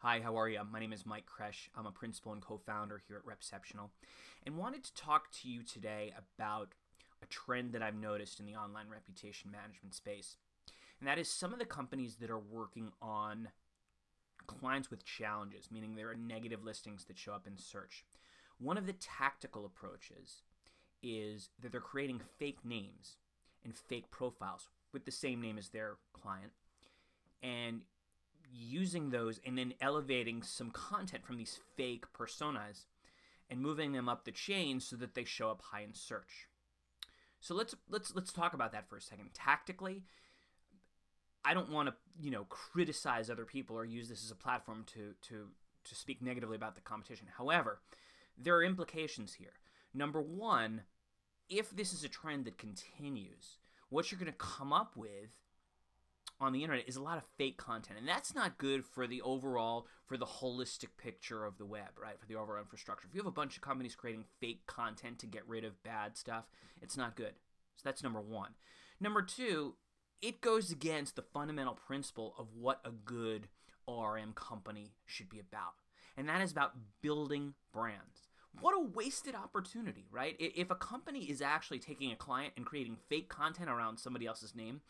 Hi, how are you? My name is Mike Kresch. I'm a principal and co-founder here at Repceptional, and wanted to talk to you today about a trend that I've noticed in the online reputation management space. And that is some of the companies that are working on clients with challenges, meaning there are negative listings that show up in search. One of the tactical approaches is that they're creating fake names and fake profiles with the same name as their client, and using those and then elevating some content from these fake personas and moving them up the chain so that they show up high in search. So let's talk about that for a second. Tactically, I don't want to criticize other people or use this as a platform to speak negatively about the competition. However, there are implications here. Number one, if this is a trend that continues, what you're going to come up with on the internet is a lot of fake content, and that's not good for the holistic picture of the web, right? For the overall infrastructure. If you have a bunch of companies creating fake content to get rid of bad stuff, it's not good. So that's number one. Number two, it goes against the fundamental principle of what a good ORM company should be about, and that is about building brands. What a wasted opportunity, right? If a company is actually taking a client and creating fake content around somebody else's name,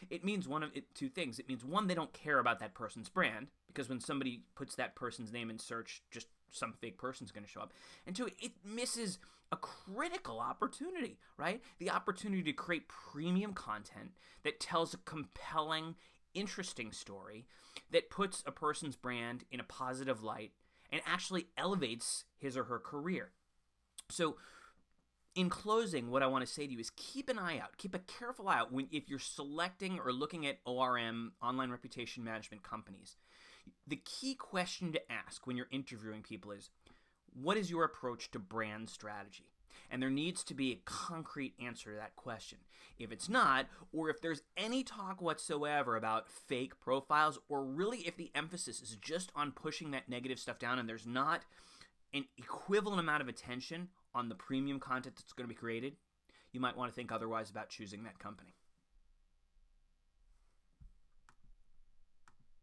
it means two things. It means one, they don't care about that person's brand, because when somebody puts that person's name in search, just some fake person's going to show up. And two, it misses a critical opportunity, right? The opportunity to create premium content that tells a compelling, interesting story that puts a person's brand in a positive light and actually elevates his or her career. So in closing, what I want to say to you is keep an eye out, keep a careful eye out if you're selecting or looking at ORM, online reputation management companies. The key question to ask when you're interviewing people is, what is your approach to brand strategy? And there needs to be a concrete answer to that question. If it's not, or if there's any talk whatsoever about fake profiles, or really if the emphasis is just on pushing that negative stuff down and there's not an equivalent amount of attention on the premium content that's going to be created, you might want to think otherwise about choosing that company.